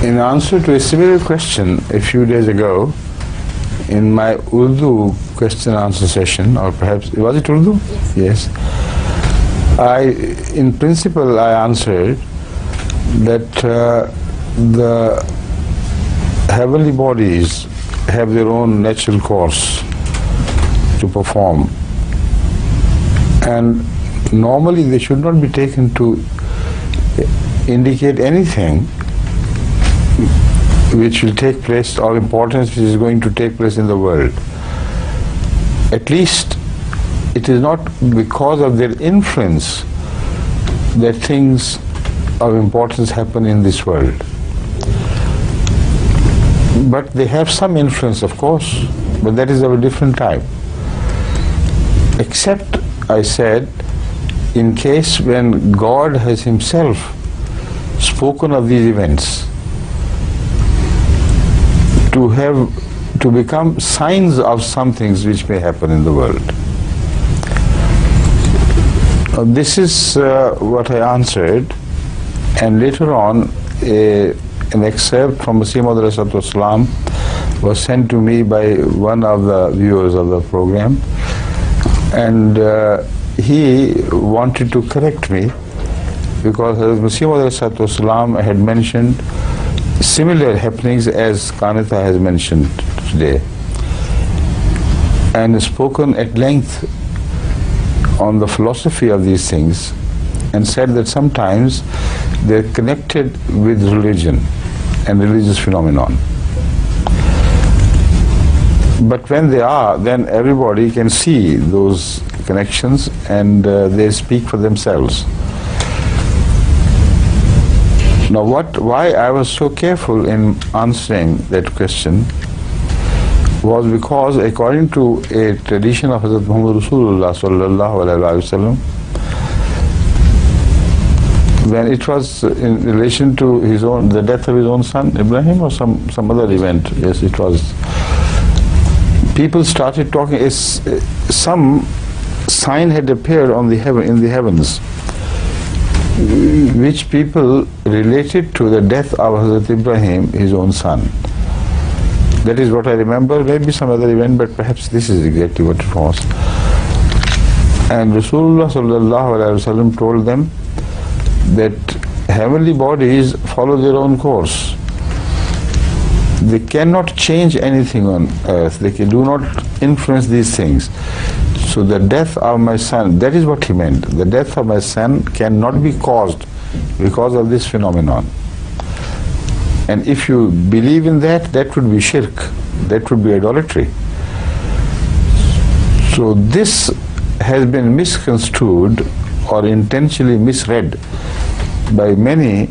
In answer to a similar question a few days ago, in my Urdu question answer session, or perhaps, was it Urdu? Yes. In principle, I answered that the heavenly bodies have their own natural course to perform, and normally they should not be taken to indicate anything which will take place, or importance which is going to take place in the world. At least it is not because of their influence that things of importance happen in this world. But they have some influence, of course, but that is of a different type. Except, I said, in case when God has Himself spoken of these events to become signs of some things which may happen in the world. This is what I answered, and later on an excerpt from Islam was sent to me by one of the viewers of the program, and he wanted to correct me because Islam had mentioned similar happenings as Kanita has mentioned today, and spoken at length on the philosophy of these things, and said that sometimes they're connected with religion and religious phenomenon. But when they are, then everybody can see those connections, and they speak for themselves. Now, why I was so careful in answering that question was because, according to a tradition of Hazrat Muhammad Rasulullah sallallahu alaihi wasallam, when it was in relation to the death of his own son Ibrahim, or some other event, yes, it was, people started talking. Some sign had appeared in the heavens, which people related to the death of Hazrat Ibrahim, his own son. That is what I remember. Maybe some other event, but perhaps this is exactly what it was. And Rasulullah sallallahu alaihi wasallam told them that heavenly bodies follow their own course. They cannot change anything on earth. They do not influence these things. So the death of my son, that is what he meant. The death of my son cannot be caused because of this phenomenon. And if you believe in that, that would be shirk. That would be idolatry. So this has been misconstrued or intentionally misread by many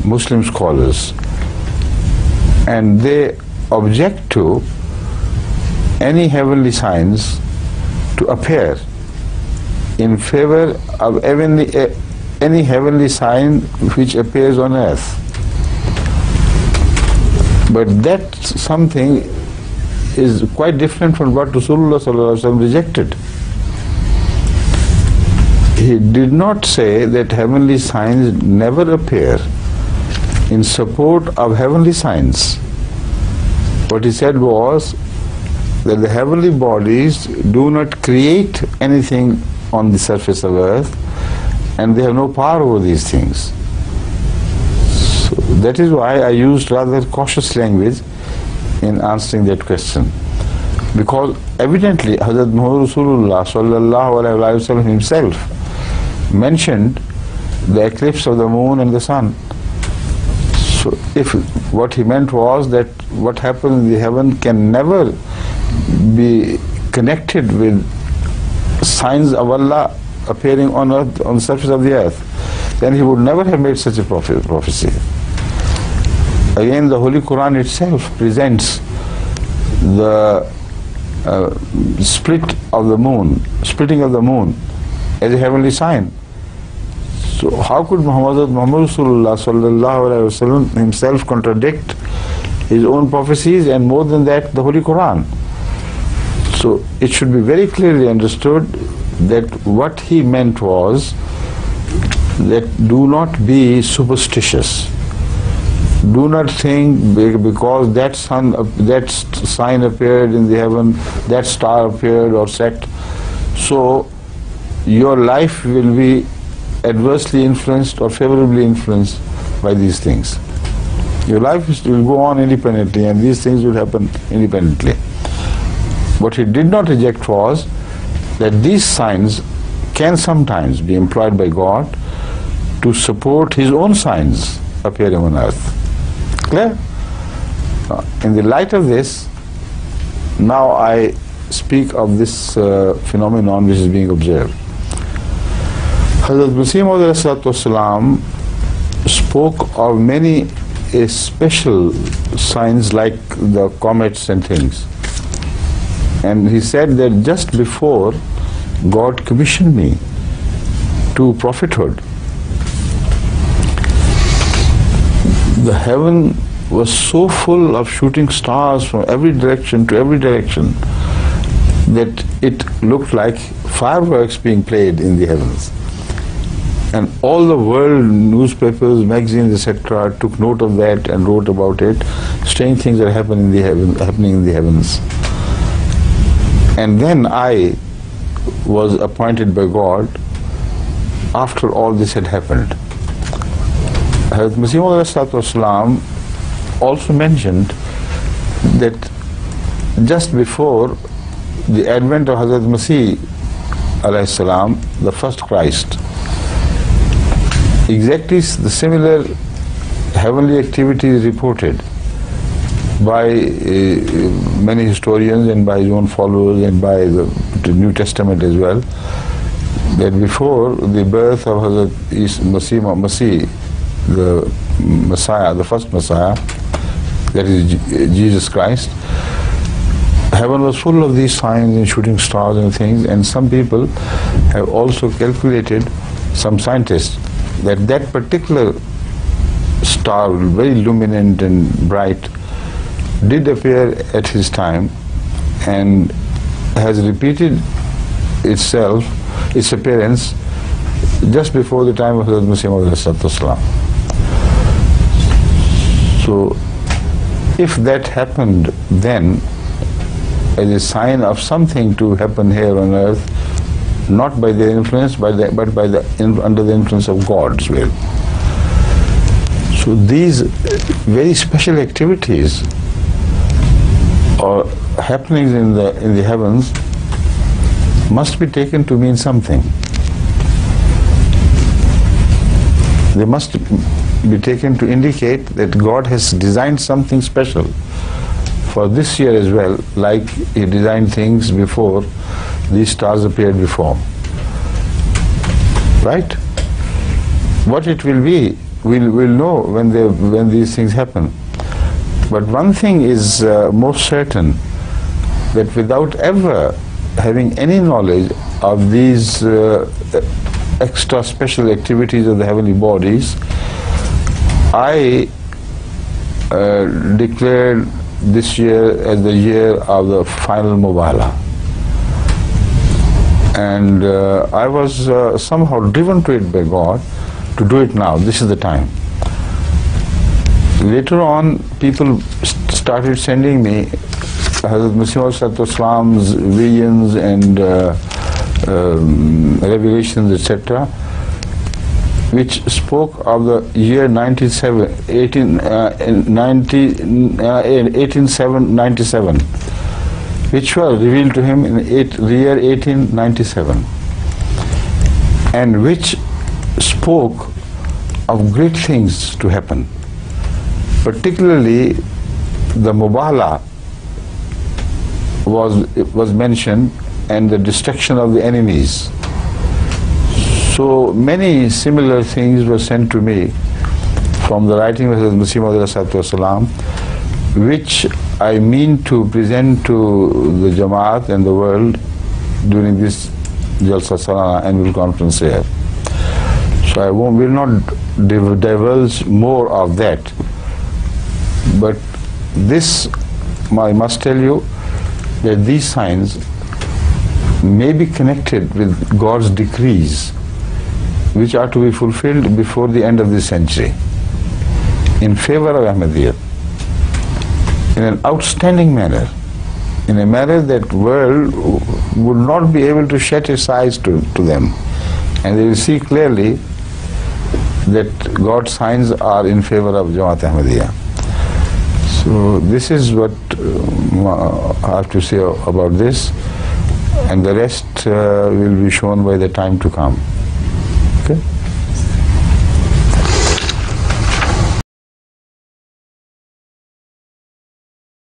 Muslim scholars. And they object to any heavenly signs to appear in favor of any heavenly sign which appears on earth. But that something is quite different from what Rasulullah sallallahu alaihi wasallam rejected. He did not say that heavenly signs never appear in support of heavenly signs. What he said was that the heavenly bodies do not create anything on the surface of earth, and they have no power over these things. So that is why I used rather cautious language in answering that question, because evidently Hazrat Muhammad Rasulullah sallallahu alaihi wasallam himself mentioned the eclipse of the moon and the sun. So if what he meant was that what happened in the heaven can never be connected with signs of Allah appearing on earth, on the surface of the earth, then he would never have made such a prophecy. Again, the Holy Quran itself presents the splitting of the moon as a heavenly sign. So how could Muhammad Rasulullah sallallahu alaihi wasallam himself contradict his own prophecies, and more than that, the Holy Quran? So it should be very clearly understood that what he meant was that do not be superstitious. Do not think because that sign appeared in the heaven, that star appeared or set, so your life will be adversely influenced or favorably influenced by these things. Your life will go on independently and these things will happen independently. What he did not reject was that these signs can sometimes be employed by God to support his own signs appearing on earth. Clear? In the light of this, now I speak of this phenomenon which is being observed. Hazrat Masih spoke of many special signs like the comets and things. And he said that just before God commissioned me to prophethood, the heaven was so full of shooting stars from every direction to every direction that it looked like fireworks being played in the heavens. And all the world newspapers, magazines, etc. took note of that and wrote about it. Strange things are happening in the heavens. And then I was appointed by God after all this had happened. Hazrat Masih also mentioned that just before the advent of Hazrat Masih alayhi salam, the first Christ, exactly the similar heavenly activities reported by many historians and by his own followers and by the New Testament as well, that before the birth of Hazrat Masih, the Messiah, the first Messiah, that is Jesus Christ, heaven was full of these signs and shooting stars and things, and some people have also calculated, some scientists, that that particular star, very luminant and bright, did appear at his time and has repeated itself, its appearance, just before the time of Hazrat Masih. So if that happened then as a sign of something to happen here on earth, not by their influence, but under the influence of God's will. So these very special activities or happenings in the heavens must be taken to mean something. They must be taken to indicate that God has designed something special for this year as well, like He designed things before these stars appeared before. Right? What it will be, we'll know when these things happen. But one thing is most certain, that without ever having any knowledge of these extra special activities of the heavenly bodies, I declared this year as the year of the final Mubahala. And I was somehow driven to it by God to do it now. This is the time. Later on, people started sending me Hazrat Masih's visions and revelations, etc., which spoke of the year 1897, which was revealed to him in the year 1897, and which spoke of great things to happen. Particularly the Mubahala was mentioned, and the destruction of the enemies. So many similar things were sent to me from the writing of Masih, which I mean to present to the Jamaat and the world during this Jalsa Salana annual conference here. So I will not divulge more of that. But this, I must tell you, that these signs may be connected with God's decrees, which are to be fulfilled before the end of this century. in favor of Ahmediyya in an outstanding manner, in a manner that world would not be able to shut its eyes to them, and they will see clearly that God's signs are in favor of Jamaat Ahmadiyya. So this is what I have to say about this, and the rest will be shown by the time to come. Okay?